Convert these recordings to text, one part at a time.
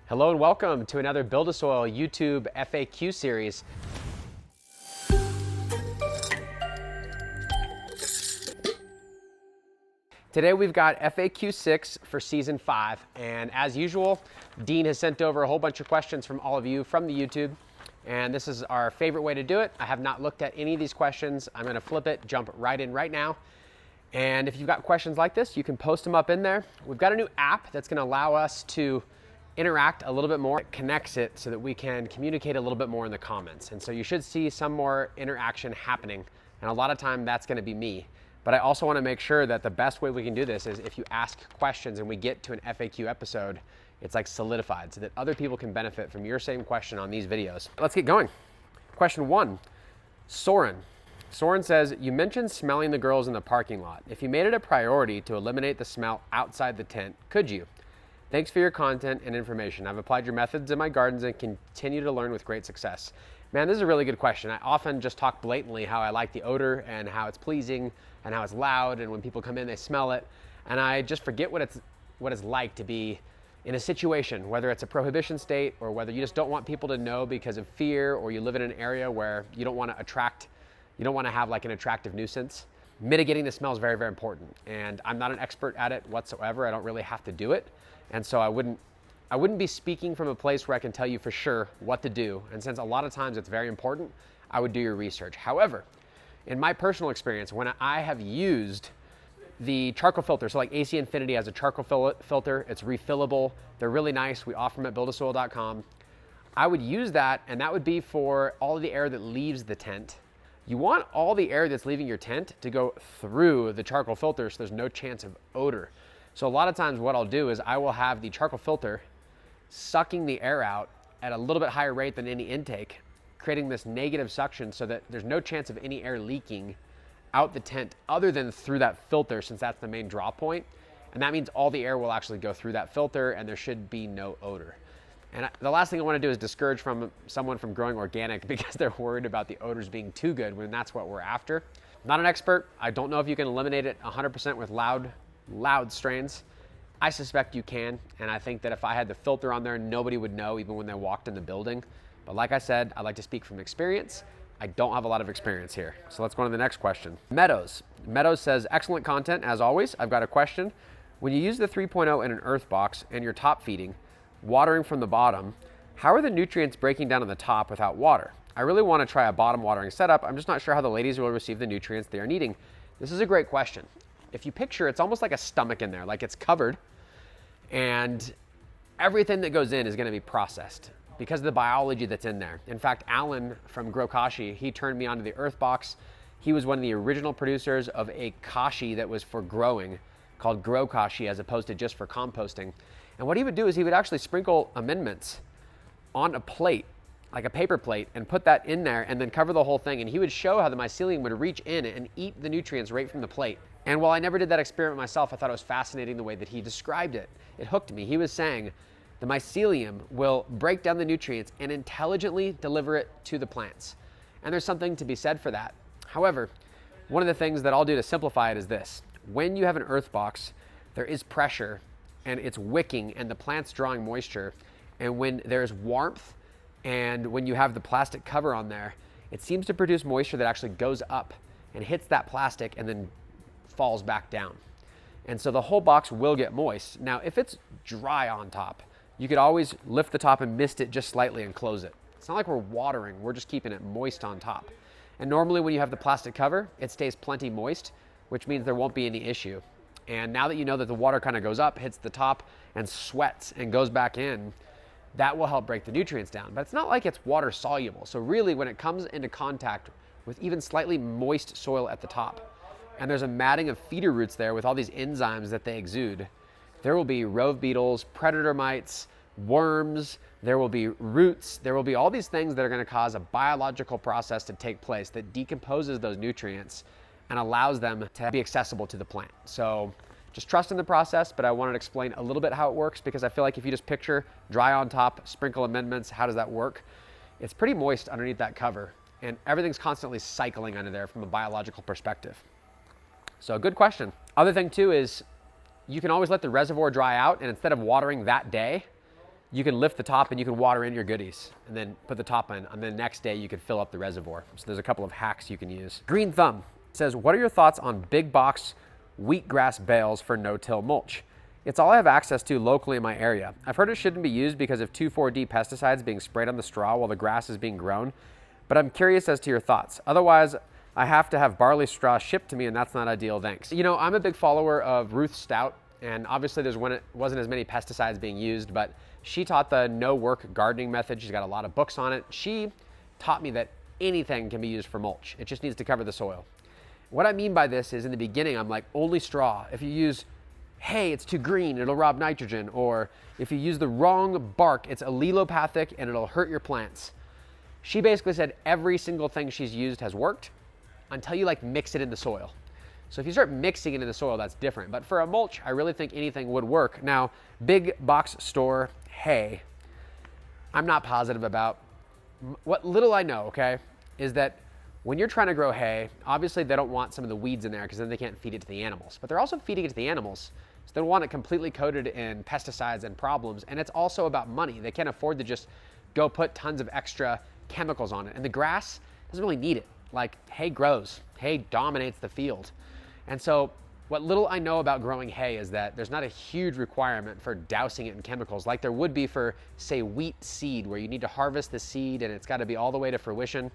Hello and welcome to another BuildASoil YouTube FAQ series. Today we've got FAQ 6 for season 5, and as usual, Dean has sent over a whole bunch of questions from all of you from the YouTube, and this is our favorite way to do it. I have not looked at any of these questions. I'm gonna flip it, jump right in right now. And if you've got questions like this, you can post them up in there. We've got a new app that's gonna allow us to interact a little bit more. It connects it so that we can communicate a little bit more in the comments. And so you should see some more interaction happening. And a lot of time that's gonna be me. But I also wanna make sure that the best way we can do this is if you ask questions and we get to an FAQ episode, it's like solidified so that other people can benefit from your same question on these videos. Let's get going. Question 1, Soren. Soren says, you mentioned smelling the girls in the parking lot. If you made it a priority to eliminate the smell outside the tent, could you? Thanks for your content and information. I've applied your methods in my gardens and continue to learn with great success. Man, this is a really good question. I often just talk blatantly how I like the odor and how it's pleasing and how it's loud, and when people come in, they smell it. And I just forget what it's like to be in a situation, whether it's a prohibition state or whether you just don't want people to know because of fear, or you live in an area where you don't want to have like an attractive nuisance. Mitigating the smell is very, very important. And I'm not an expert at it whatsoever. I don't really have to do it. And so I wouldn't be speaking from a place where I can tell you for sure what to do. And since a lot of times it's very important, I would do your research. However, in my personal experience, when I have used the charcoal filter, so like AC Infinity has a charcoal filter, it's refillable. They're really nice. We offer them at BuildASoil.com. I would use that, and that would be for all of the air that leaves the tent. You want all the air that's leaving your tent to go through the charcoal filter so there's no chance of odor. So a lot of times what I'll do is I will have the charcoal filter sucking the air out at a little bit higher rate than any intake, creating this negative suction so that there's no chance of any air leaking out the tent other than through that filter, since that's the main draw point. And that means all the air will actually go through that filter and there should be no odor. And the last thing I want to do is discourage someone from growing organic because they're worried about the odors being too good when that's what we're after. I'm not an expert. I don't know if you can eliminate it 100% with loud strains. I suspect you can, and I think that if I had the filter on there, nobody would know even when they walked in the building. But like I said, I like to speak from experience. I don't have a lot of experience here. So let's go on to the next question. Meadows. Meadows says, excellent content as always. I've got a question. When you use the 3.0 in an earth box and you're top feeding, watering from the bottom, how are the nutrients breaking down on the top without water? I really want to try a bottom watering setup. I'm just not sure how the ladies will receive the nutrients they are needing. This is a great question. If you picture, it's almost like a stomach in there, like it's covered, and everything that goes in is going to be processed because of the biology that's in there. In fact, Alan from Grow Kashi, he turned me onto the earth box. He was one of the original producers of a kashi that was for growing called Grow Kashi as opposed to just for composting. And what he would do is he would actually sprinkle amendments on a plate, like a paper plate, and put that in there and then cover the whole thing. And he would show how the mycelium would reach in and eat the nutrients right from the plate. And while I never did that experiment myself, I thought it was fascinating the way that he described it. It hooked me. He was saying the mycelium will break down the nutrients and intelligently deliver it to the plants. And there's something to be said for that. However, one of the things that I'll do to simplify it is this. When you have an earth box, there is pressure and it's wicking and the plant's drawing moisture. And when there's warmth and when you have the plastic cover on there, it seems to produce moisture that actually goes up and hits that plastic and then falls back down. And so the whole box will get moist. Now, if it's dry on top, you could always lift the top and mist it just slightly and close it. It's not like we're watering, we're just keeping it moist on top. And normally when you have the plastic cover, it stays plenty moist, which means there won't be any issue. And now that you know that the water kind of goes up, hits the top and sweats and goes back in, that will help break the nutrients down. But it's not like it's water soluble. So really when it comes into contact with even slightly moist soil at the top, and there's a matting of feeder roots there with all these enzymes that they exude, there will be rove beetles, predator mites, worms, there will be roots, there will be all these things that are going to cause a biological process to take place that decomposes those nutrients and allows them to be accessible to the plant. So just trust in the process, but I wanted to explain a little bit how it works because I feel like if you just picture dry on top, sprinkle amendments, how does that work? It's pretty moist underneath that cover and everything's constantly cycling under there from a biological perspective. So good question. Other thing too is you can always let the reservoir dry out, and instead of watering that day, you can lift the top and you can water in your goodies and then put the top in, and then the next day you could fill up the reservoir. So there's a couple of hacks you can use. Green Thumb says, what are your thoughts on big box wheatgrass bales for no-till mulch? It's all I have access to locally in my area. I've heard it shouldn't be used because of 2,4-D pesticides being sprayed on the straw while the grass is being grown, but I'm curious as to your thoughts. Otherwise, I have to have barley straw shipped to me, and that's not ideal, thanks. You know, I'm a big follower of Ruth Stout, and obviously there's when it wasn't as many pesticides being used, but she taught the no-work gardening method. She's got a lot of books on it. She taught me that anything can be used for mulch. It just needs to cover the soil. What I mean by this is in the beginning, I'm like, only straw. If you use hay, it's too green, it'll rob nitrogen. Or if you use the wrong bark, it's allelopathic and it'll hurt your plants. She basically said every single thing she's used has worked until you like mix it in the soil. So if you start mixing it in the soil, that's different. But for a mulch, I really think anything would work. Now, big box store hay, I'm not positive about. What little I know, okay, is that when you're trying to grow hay, obviously they don't want some of the weeds in there because then they can't feed it to the animals. But they're also feeding it to the animals, so they want it completely coated in pesticides and problems. And it's also about money. They can't afford to just go put tons of extra chemicals on it. And the grass doesn't really need it. Like hay grows, hay dominates the field. And so what little I know about growing hay is that there's not a huge requirement for dousing it in chemicals like there would be for, say, wheat seed, where you need to harvest the seed and it's got to be all the way to fruition.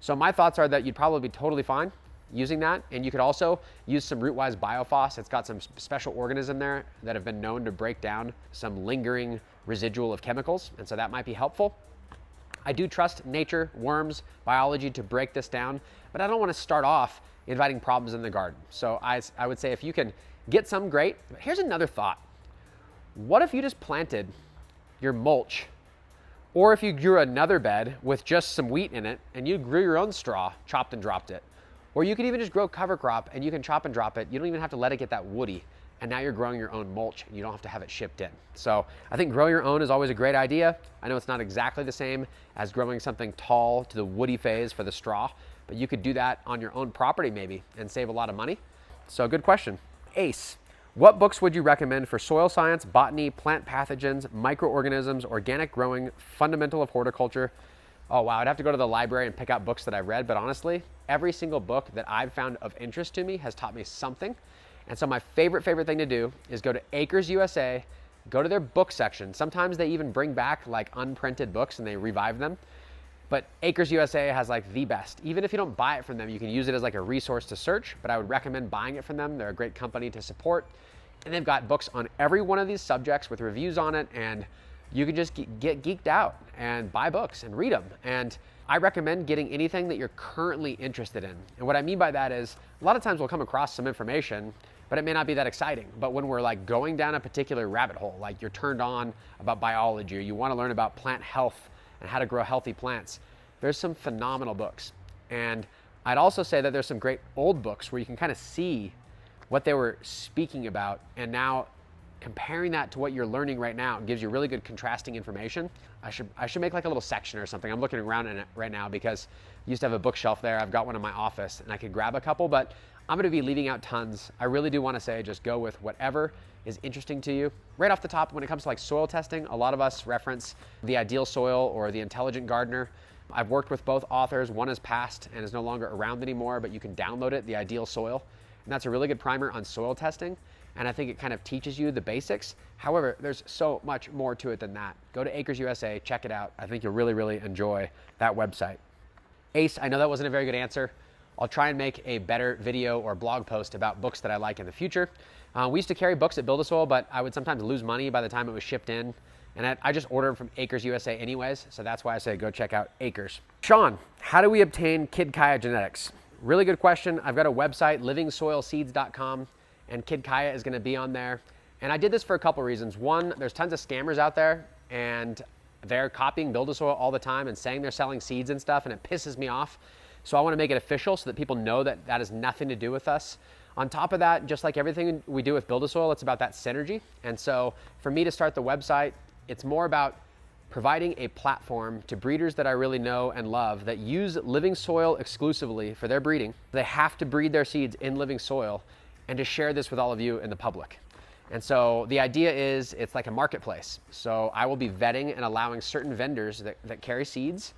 So my thoughts are that you'd probably be totally fine using that. And you could also use some Rootwise Biofos. It's got some special organism there that have been known to break down some lingering residual of chemicals. And so that might be helpful. I do trust nature, worms, biology to break this down, but I don't want to start off inviting problems in the garden. So I would say if you can get some, great. But here's another thought. What if you just planted your mulch, or if you grew another bed with just some wheat in it and you grew your own straw, chopped and dropped it? Or you could even just grow cover crop and you can chop and drop it. You don't even have to let it get that woody. And now you're growing your own mulch and you don't have to have it shipped in. So I think grow your own is always a great idea. I know it's not exactly the same as growing something tall to the woody phase for the straw, but you could do that on your own property maybe and save a lot of money. So good question. Ace, what books would you recommend for soil science, botany, plant pathogens, microorganisms, organic growing, fundamental of horticulture? Oh wow, I'd have to go to the library and pick out books that I've read, but honestly, every single book that I've found of interest to me has taught me something. And so my favorite thing to do is go to Acres USA, go to their book section. Sometimes they even bring back like unprinted books and they revive them. But Acres USA has like the best. Even if you don't buy it from them, you can use it as like a resource to search, but I would recommend buying it from them. They're a great company to support. And they've got books on every one of these subjects with reviews on it, and you can just get geeked out and buy books and read them. And I recommend getting anything that you're currently interested in. And what I mean by that is a lot of times we'll come across some information, but it may not be that exciting. But when we're like going down a particular rabbit hole, like you're turned on about biology, or you want to learn about plant health and how to grow healthy plants, there's some phenomenal books. And I'd also say that there's some great old books where you can kind of see what they were speaking about, and now comparing that to what you're learning right now gives you really good contrasting information. I should make like a little section or something. I'm looking around in it right now because I used to have a bookshelf there. I've got one in my office and I could grab a couple, but I'm going to be leaving out tons. I really do want to say just go with whatever is interesting to you. Right off the top, when it comes to like soil testing, a lot of us reference The Ideal Soil or The Intelligent Gardener. I've worked with both authors. One has passed and is no longer around anymore, but you can download it, The Ideal Soil. And that's a really good primer on soil testing. And I think it kind of teaches you the basics. However, there's so much more to it than that. Go to Acres USA, check it out. I think you'll really, really enjoy that website. Ace, I know that wasn't a very good answer. I'll try and make a better video or blog post about books that I like in the future. We used to carry books at BuildASoil, but I would sometimes lose money by the time it was shipped in. And I just order them from Acres USA anyways, so that's why I say go check out Acres. Sean, how do we obtain Kid Kaya genetics? Really good question. I've got a website, livingsoilseeds.com, and Kid Kaya is gonna be on there. And I did this for a couple reasons. One, there's tons of scammers out there, and they're copying BuildASoil all the time and saying they're selling seeds and stuff, and it pisses me off. So I wanna make it official so that people know that that has nothing to do with us. On top of that, just like everything we do with BuildASoil, it's about that synergy. And so for me to start the website, it's more about providing a platform to breeders that I really know and love that use living soil exclusively for their breeding. They have to breed their seeds in living soil, and to share this with all of you in the public. And so the idea is it's like a marketplace. So I will be vetting and allowing certain vendors that carry seeds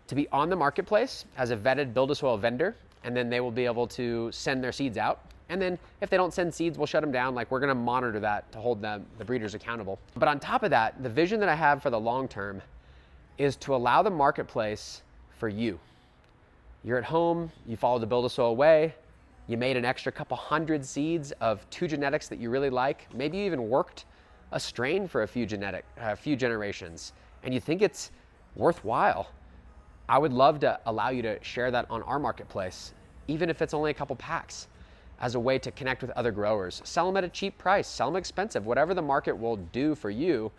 to be on the marketplace as a vetted BuildASoil vendor, and then they will be able to send their seeds out. And then if they don't send seeds, we'll shut them down. Like, we're gonna monitor that to hold the breeders accountable. But on top of that, the vision that I have for the long term is to allow the marketplace for you. You're at home, you follow the BuildASoil way, you made an extra couple hundred seeds of 2 genetics that you really like. Maybe you even worked a strain for a few generations, and you think it's worthwhile. I would love to allow you to share that on our marketplace, even if it's only a couple packs, as a way to connect with other growers. Sell them at a cheap price, sell them expensive, whatever the market will do for you.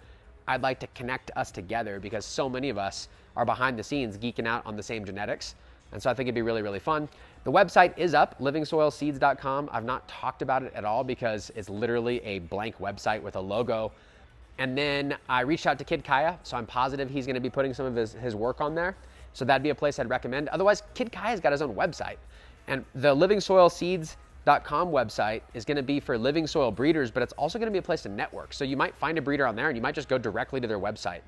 I'd like to connect us together because so many of us are behind the scenes geeking out on the same genetics. And so I think it'd be really, really fun. The website is up, livingsoilseeds.com. I've not talked about it at all because it's literally a blank website with a logo. And then I reached out to Kid Kaya, so I'm positive he's gonna be putting some of his work on there. So that'd be a place I'd recommend. Otherwise, Kid Kaya's got his own website. And the livingsoilseeds.com website is gonna be for living soil breeders, but it's also gonna be a place to network. So you might find a breeder on there and you might just go directly to their website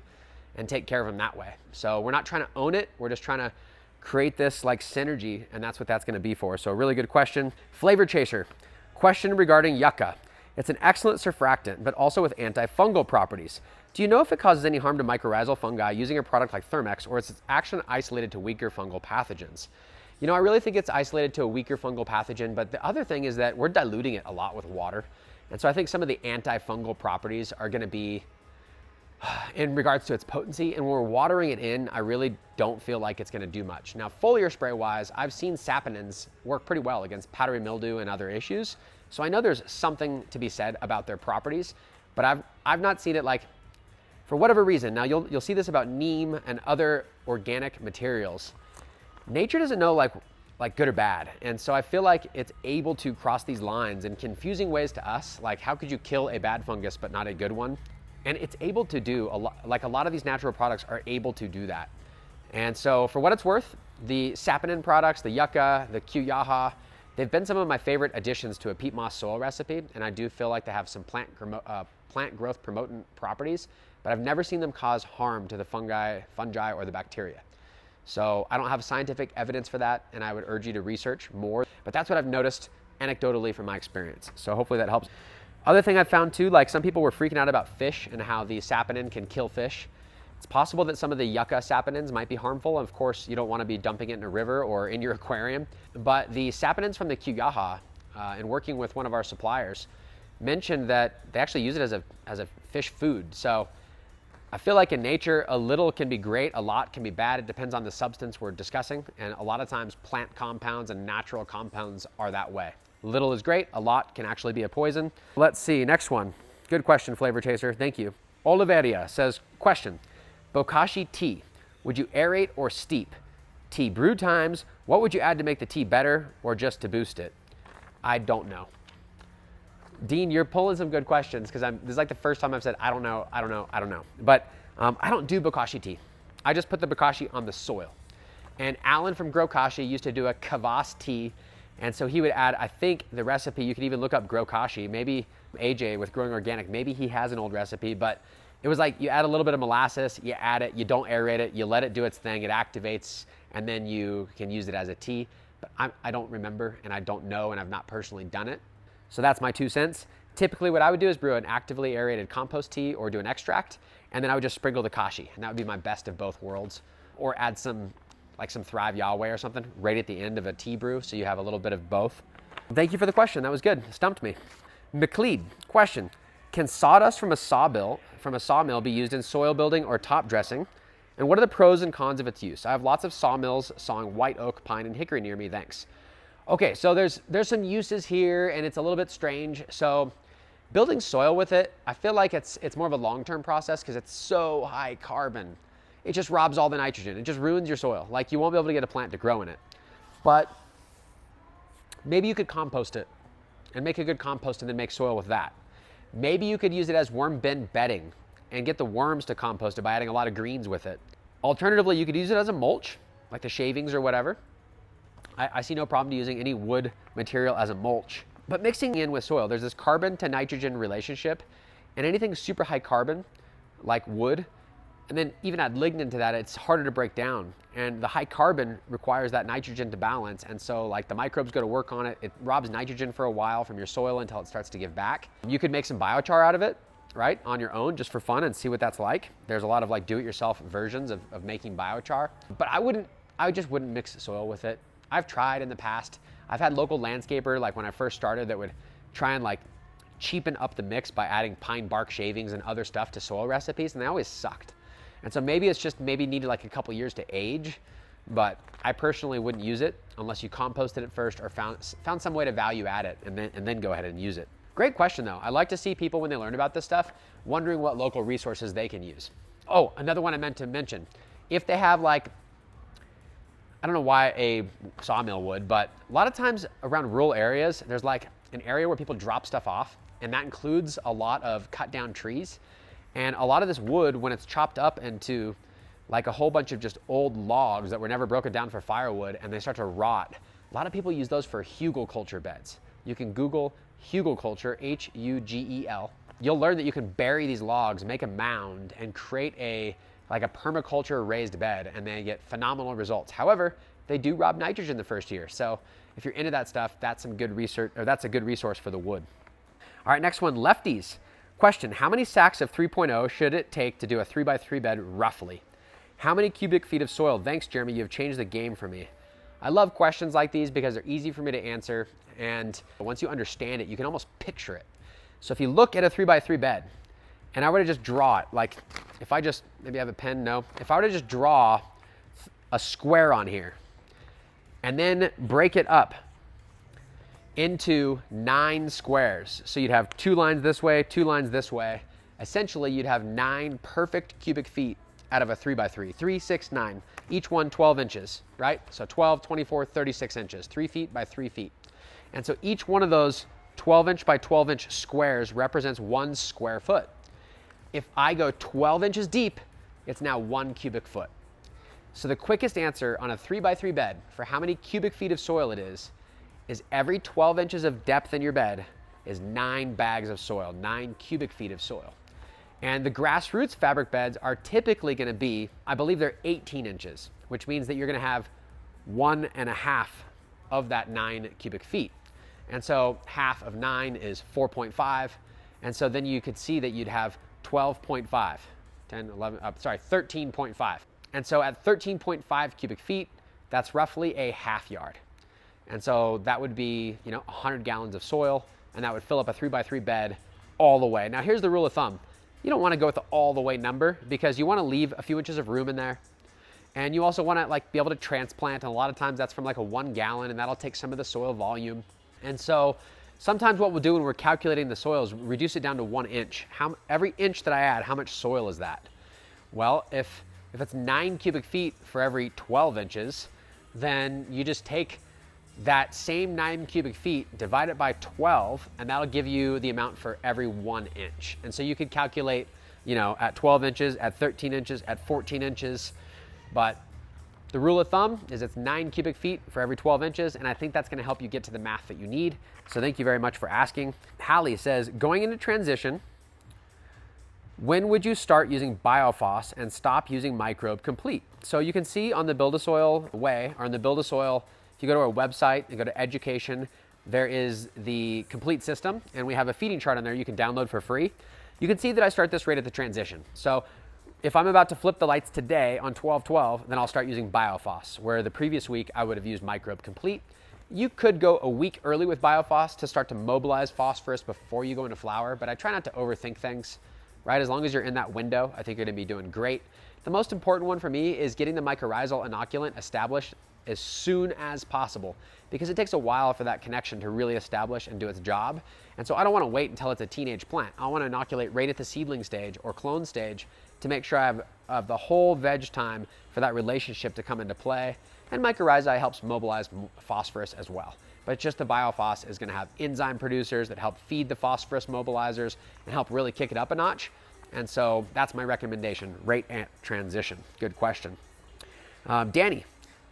and take care of them that way. So we're not trying to own it, we're just trying to create this like synergy, and that's what that's gonna be for. So a really good question. Flavor Chaser, question regarding yucca. It's an excellent surfactant, but also with antifungal properties. Do you know if it causes any harm to mycorrhizal fungi using a product like Thermex, or is its action isolated to weaker fungal pathogens? You know, I really think it's isolated to a weaker fungal pathogen, but the other thing is that we're diluting it a lot with water. And so I think some of the antifungal properties are gonna be in regards to its potency, and when we're watering it in, I really don't feel like it's gonna do much. Now, foliar spray wise, I've seen saponins work pretty well against powdery mildew and other issues. So I know there's something to be said about their properties, but I've not seen it like, for whatever reason. Now you'll see this about neem and other organic materials. Nature doesn't know like good or bad. And so I feel like it's able to cross these lines in confusing ways to us. Like, how could you kill a bad fungus but not a good one? And it's able to do a lot of these natural products are able to do that. And so for what it's worth, the saponin products, the yucca, the Q-Yaha, they've been some of my favorite additions to a peat moss soil recipe. And I do feel like they have some plant growth promotant properties, but I've never seen them cause harm to the fungi or the bacteria. So I don't have scientific evidence for that, and I would urge you to research more. But that's what I've noticed anecdotally from my experience. So hopefully that helps. Other thing I've found too, like some people were freaking out about fish and how the saponin can kill fish. It's possible that some of the yucca saponins might be harmful. Of course, you don't want to be dumping it in a river or in your aquarium. But the saponins from the Q-Yaha, in working with one of our suppliers, mentioned that they actually use it as a fish food. So I feel like in nature, a little can be great, a lot can be bad. It depends on the substance we're discussing. And a lot of times plant compounds and natural compounds are that way. Little is great, a lot can actually be a poison. Let's see, next one. Good question, Flavor Chaser, thank you. Oliveria says, question, Bokashi tea, would you aerate or steep? Tea brew times, what would you add to make the tea better or just to boost it? I don't know. Dean, you're pulling some good questions because this is like the first time I've said, I don't know. But I don't do Bokashi tea. I just put the Bokashi on the soil. And Alan from Grow Kashi used to do a kvass tea. And so he would add, I think the recipe, you could even look up Grow Kashi, maybe AJ with Growing Organic, maybe he has an old recipe, but it was like you add a little bit of molasses, you add it, you don't aerate it, you let it do its thing, it activates, and then you can use it as a tea. But I don't remember, and I don't know, and I've not personally done it. So that's my 2 cents. Typically what I would do is brew an actively aerated compost tea or do an extract, and then I would just sprinkle the kashi, and that would be my best of both worlds. Or add some Thrive Yahweh or something right at the end of a tea brew, so you have a little bit of both. Thank you for the question, that was good, stumped me. McLeod, question, can sawdust from a sawmill be used in soil building or top dressing? And what are the pros and cons of its use? I have lots of sawmills sawing white oak, pine, and hickory near me, thanks. Okay, so there's some uses here, and it's a little bit strange. So building soil with it, I feel like it's more of a long-term process because it's so high carbon. It just robs all the nitrogen. It just ruins your soil. Like, you won't be able to get a plant to grow in it. But maybe you could compost it and make a good compost and then make soil with that. Maybe you could use it as worm bin bedding and get the worms to compost it by adding a lot of greens with it. Alternatively, you could use it as a mulch, like the shavings or whatever. I see no problem to using any wood material as a mulch. But mixing in with soil, there's this carbon to nitrogen relationship, and anything super high carbon, like wood, and then even add lignin to that, it's harder to break down. And the high carbon requires that nitrogen to balance, and so like the microbes go to work on it. It robs nitrogen for a while from your soil until it starts to give back. You could make some biochar out of it, right, on your own, just for fun, and see what that's like. There's a lot of like do-it-yourself versions of making biochar, but I just wouldn't mix soil with it. I've tried in the past. I've had local landscaper, like when I first started, that would try and like cheapen up the mix by adding pine bark shavings and other stuff to soil recipes, and they always sucked. And so maybe it's just needed like a couple years to age, but I personally wouldn't use it unless you composted it first or found some way to value add it and then go ahead and use it. Great question though. I like to see people when they learn about this stuff, wondering what local resources they can use. Oh, another one I meant to mention. If they have like, I don't know why a sawmill would, but a lot of times around rural areas, there's like an area where people drop stuff off, and that includes a lot of cut down trees. And a lot of this wood, when it's chopped up into like a whole bunch of just old logs that were never broken down for firewood and they start to rot, a lot of people use those for hugelkultur beds. You can Google hugelkultur, H-U-G-E-L. You'll learn that you can bury these logs, make a mound, and create a permaculture raised bed, and they get phenomenal results. However, they do rob nitrogen the first year. So if you're into that stuff, that's some good research, or that's a good resource for the wood. All right, next one, lefties. Question, how many sacks of 3.0 should it take to do a 3x3 bed roughly? How many cubic feet of soil? Thanks, Jeremy, you've changed the game for me. I love questions like these because they're easy for me to answer, and once you understand it, you can almost picture it. So if you look at a 3x3 bed, and I were to just draw it, like if I just, maybe I have a pen, no. If I were to just draw a square on here, and then break it up into 9 squares. So you'd have 2 lines this way, 2 lines this way. Essentially, you'd have 9 perfect cubic feet out of a 3x3, 3, 6, 9, each one 12 inches, right? So 12, 24, 36 inches, 3 feet by 3 feet. And so each one of those 12 inch by 12 inch squares represents 1 square foot. If I go 12 inches deep, it's now 1 cubic foot. So the quickest answer on a 3x3 bed for how many cubic feet of soil it is every 12 inches of depth in your bed is 9 bags of soil, 9 cubic feet of soil. And the grassroots fabric beds are typically going to be, I believe they're 18 inches, which means that you're going to have 1.5 of that 9 cubic feet. And so half of 9 is 4.5. And so then you could see that you'd have 12.5, 10, 11, sorry, 13.5. And so at 13.5 cubic feet, that's roughly a half yard. And so that would be, 100 gallons of soil, and that would fill up a 3x3 bed all the way. Now here's the rule of thumb. You don't want to go with the all the way number because you want to leave a few inches of room in there. And you also want to be able to transplant, and a lot of times that's from like a 1 gallon, and that'll take some of the soil volume. And so sometimes what we'll do when we're calculating the soil is reduce it down to 1 inch. Every inch that I add, how much soil is that? Well, if it's 9 cubic feet for every 12 inches, then you just take that same 9 cubic feet, divide it by 12, and that'll give you the amount for every 1 inch. And so you could calculate, at 12 inches, at 13 inches, at 14 inches. But the rule of thumb is it's 9 cubic feet for every 12 inches, and I think that's going to help you get to the math that you need. So thank you very much for asking. Hallie says, going into transition, when would you start using BioFos and stop using Microbe Complete? So you can see on the BuildASoil way, or on the BuildASoil, if you go to our website and go to education, there is the complete system, and we have a feeding chart on there you can download for free. You can see that I start this right at the transition. So if I'm about to flip the lights today on 12/12, then I'll start using BioFos, where the previous week I would have used Microbe Complete. You could go a week early with BioFos to start to mobilize phosphorus before you go into flower, but I try not to overthink things, right? As long as you're in that window, I think you're gonna be doing great. The most important one for me is getting the mycorrhizal inoculant established as soon as possible, because it takes a while for that connection to really establish and do its job. And so I don't want to wait until it's a teenage plant. I want to inoculate right at the seedling stage or clone stage to make sure I have the whole veg time for that relationship to come into play. And mycorrhizae helps mobilize phosphorus as well. But just the BioFos is going to have enzyme producers that help feed the phosphorus mobilizers and help really kick it up a notch. And so that's my recommendation, right at transition. Good question. Danny.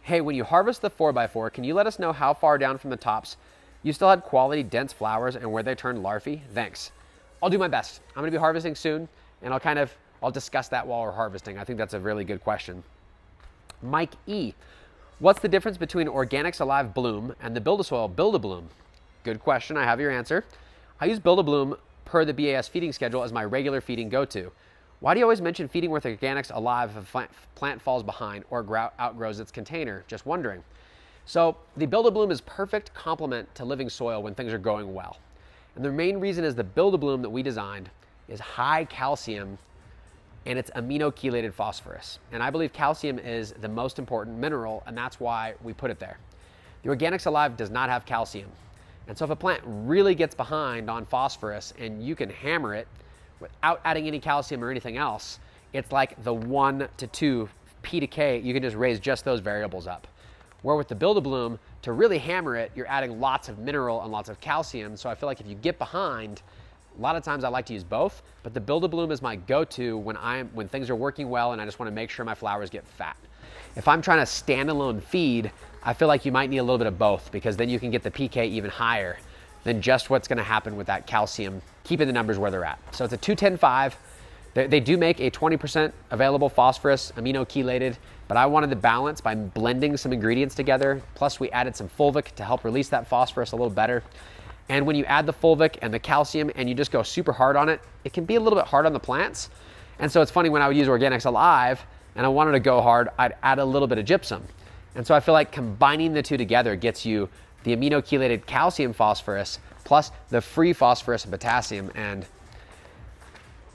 Hey, when you harvest the 4x4, can you let us know how far down from the tops You still had quality, dense flowers and where they turned larvae? Thanks. I'll do my best. I'm gonna be harvesting soon, and I'll discuss that while we're harvesting. I think that's a really good question. Mike E. What's the difference between Organics Alive Bloom and the BuildASoil Build-A-Bloom? Good question, I have your answer. I use Build-A-Bloom per the BAS feeding schedule as my regular feeding go-to. Why do you always mention feeding with Organics Alive if a plant falls behind or outgrows its container? Just wondering. So the Build-A-Bloom is perfect complement to living soil when things are going well. And the main reason is the Build-A-Bloom that we designed is high calcium and it's amino-chelated phosphorus. And I believe calcium is the most important mineral, and that's why we put it there. The Organics Alive does not have calcium. And so if a plant really gets behind on phosphorus and you can hammer it without adding any calcium or anything else, it's like the 1 to 2 P to K, you can just raise just those variables up. Where with the Build-A-Bloom, to really hammer it, you're adding lots of mineral and lots of calcium. So I feel like if you get behind, a lot of times I like to use both, but the Build-A-Bloom is my go-to when things are working well and I just want to make sure my flowers get fat. If I'm trying to standalone feed, I feel like you might need a little bit of both, because then you can get the PK even higher than just what's going to happen with that calcium, keeping the numbers where they're at. So it's a 2-10-5. They do make a 20% available phosphorus, amino-chelated, but I wanted the balance by blending some ingredients together. Plus we added some fulvic to help release that phosphorus a little better. And when you add the fulvic and the calcium and you just go super hard on it, it can be a little bit hard on the plants. And so it's funny, when I would use Organics Alive and I wanted to go hard, I'd add a little bit of gypsum. And so I feel like combining the two together gets you the amino-chelated calcium phosphorus plus the free phosphorus and potassium. And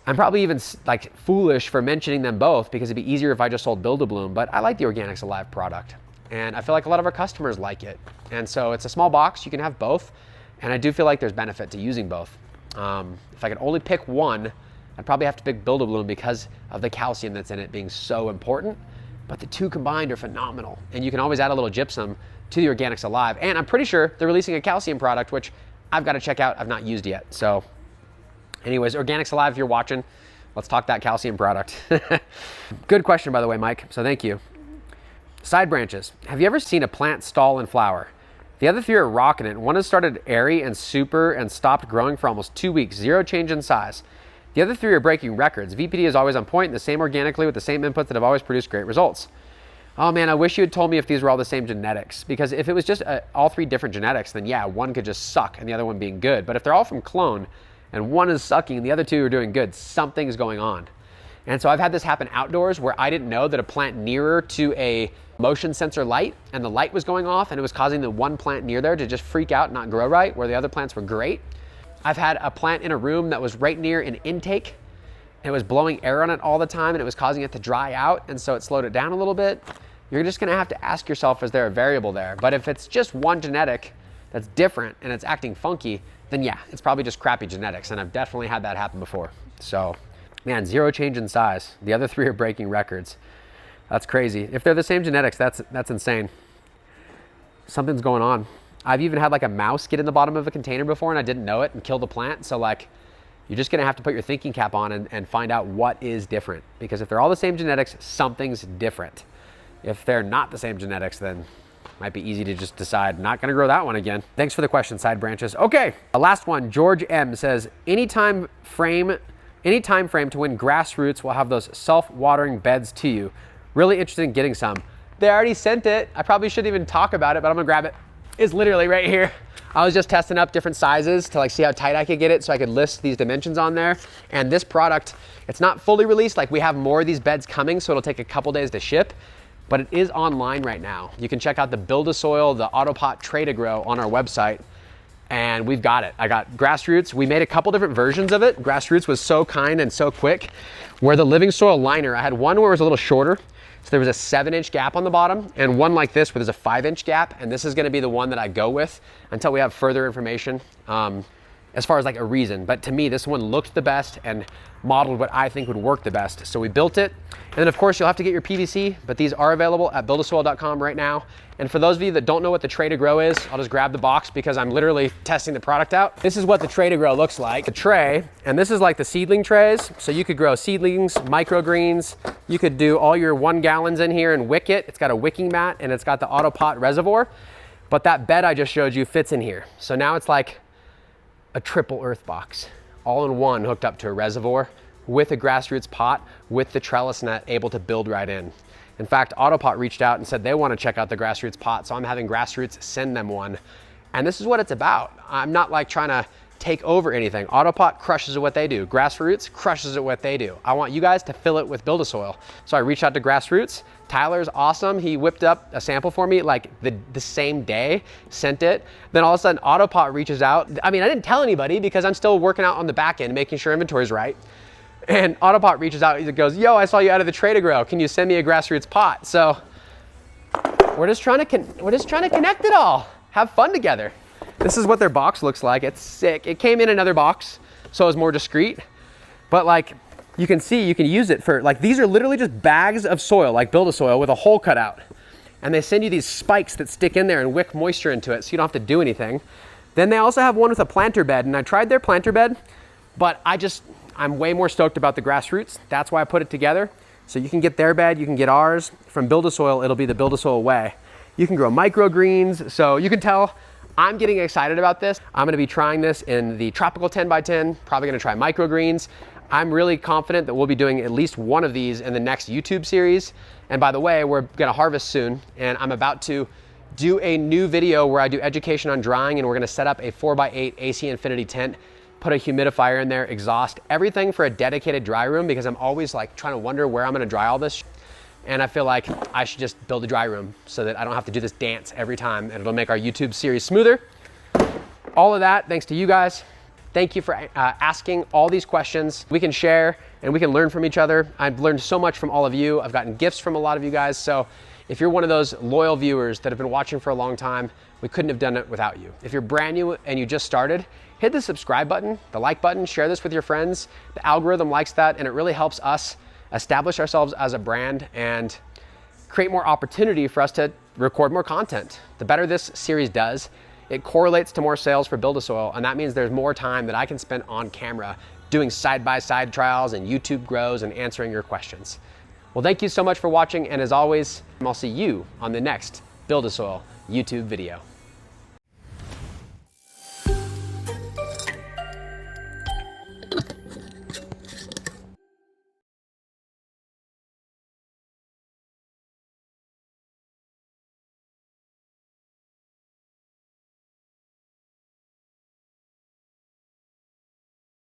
I'm probably even like foolish for mentioning them both, because it'd be easier if I just sold Build-A-Bloom, but I like the Organics Alive product. And I feel like a lot of our customers like it. And so it's a small box, you can have both. And I do feel like there's benefit to using both. If I could only pick one, I'd probably have to pick Build-A-Bloom because of the calcium that's in it being so important. But the two combined are phenomenal. And you can always add a little gypsum to the Organics Alive. And I'm pretty sure they're releasing a calcium product, which I've got to check out. I've not used yet. So anyways, Organics Alive, if you're watching, let's talk that calcium product. Good question, by the way, Mike. So thank you. Side branches. Have you ever seen a plant stall and flower? The other 3 are rocking it. One has started airy and super and stopped growing for almost 2 weeks. 0 change in size. The other 3 are breaking records. VPD is always on point, the same organically with the same inputs that have always produced great results. Oh man, I wish you had told me if these were all the same genetics, because if it was just all 3 different genetics, then yeah, one could just suck and the other one being good. But if they're all from clone and one is sucking and the other 2 are doing good, something's going on. And so I've had this happen outdoors where I didn't know that a plant nearer to a motion sensor light and the light was going off and it was causing the one plant near there to just freak out and not grow right, where the other plants were great. I've had a plant in a room that was right near an intake and it was blowing air on it all the time and it was causing it to dry out, and so it slowed it down a little bit. You're just gonna have to ask yourself, is there a variable there? But if it's just one genetic that's different and it's acting funky, then yeah, it's probably just crappy genetics, and I've definitely had that happen before. So man, 0 change in size. The other 3 are breaking records. That's crazy. If they're the same genetics, that's insane. Something's going on. I've even had like a mouse get in the bottom of a container before and I didn't know it and kill the plant. So like, you're just gonna have to put your thinking cap on and find out what is different. Because if they're all the same genetics, something's different. If they're not the same genetics, then it might be easy to just decide, not gonna grow that one again. Thanks for the question, side branches. Okay, the last one, George M says, any time frame to when grassroots will have those self-watering beds to you. Really interested in getting some. They already sent it. I probably shouldn't even talk about it, but I'm gonna grab it. It's literally right here. I was just testing up different sizes to like see how tight I could get it so I could list these dimensions on there. And this product, it's not fully released. Like we have more of these beds coming, so it'll take a couple days to ship, but it is online right now. You can check out the BuildASoil, the Autopot Tray to Grow on our website. And we've got it. I got Grassroots. We made a couple different versions of it. Grassroots was so kind and so quick. Where the Living Soil liner, I had one where it was a little shorter. So there was a 7-inch gap on the bottom, and one like this where there's a 5-inch gap. And this is gonna be the one that I go with until we have further information as far as like a reason. But to me, this one looked the best and modeled what I think would work the best. So we built it. And then of course you'll have to get your PVC, but these are available at buildasoil.com right now. And for those of you that don't know what the Tray to Grow is, I'll just grab the box because I'm literally testing the product out. This is what the Tray to Grow looks like. The tray, and this is like the seedling trays. So you could grow seedlings, microgreens. You could do all your 1 gallons in here and wick it. It's got a wicking mat and it's got the Autopot reservoir. But that bed I just showed you fits in here. So now it's like a triple earth box, all in one, hooked up to a reservoir with a grassroots pot with the trellis net able to build right in. In fact, Autopot reached out and said they want to check out the grassroots pot, so I'm having Grassroots send them one. And this is what it's about. I'm not like trying to take over anything. Autopot crushes at what they do. Grassroots crushes at what they do. I want you guys to fill it with BuildASoil. So I reached out to Grassroots. Tyler's awesome. He whipped up a sample for me like the same day, sent it. Then all of a sudden Autopot reaches out. I mean, I didn't tell anybody because I'm still working out on the back end, making sure inventory's right. And Autopot reaches out, he goes, yo, I saw you out of the Trader Grow. Can you send me a Grassroots pot? So we're just trying to connect it all. Have fun together. This is what their box looks like. It's sick. It came in another box, so it was more discreet. But like, you can see, you can use it for, like, these are literally just bags of soil, like BuildASoil with a hole cut out. And they send you these spikes that stick in there and wick moisture into it so you don't have to do anything. Then they also have one with a planter bed, and I tried their planter bed, but I'm way more stoked about the Grassroots. That's why I put it together. So you can get their bed, you can get ours. From BuildASoil, it'll be the BuildASoil way. You can grow microgreens, so you can tell I'm getting excited about this. I'm gonna be trying this in the tropical 10x10, probably gonna try microgreens. I'm really confident that we'll be doing at least one of these in the next YouTube series. And by the way, we're gonna harvest soon, and I'm about to do a new video where I do education on drying, and we're gonna set up a 4x8 AC Infinity tent, put a humidifier in there, exhaust, everything for a dedicated dry room, because I'm always like trying to wonder where I'm gonna dry all this. And I feel like I should just build a dry room so that I don't have to do this dance every time, and it'll make our YouTube series smoother. All of that, thanks to you guys. Thank you for asking all these questions. We can share and we can learn from each other. I've learned so much from all of you. I've gotten gifts from a lot of you guys. So if you're one of those loyal viewers that have been watching for a long time, we couldn't have done it without you. If you're brand new and you just started, hit the subscribe button, the like button, share this with your friends. The algorithm likes that, and it really helps us establish ourselves as a brand and create more opportunity for us to record more content. The better this series does, it correlates to more sales for BuildASoil, and that means there's more time that I can spend on camera doing side-by-side trials and YouTube grows and answering your questions. Well, thank you so much for watching, and as always, I'll see you on the next BuildASoil YouTube video.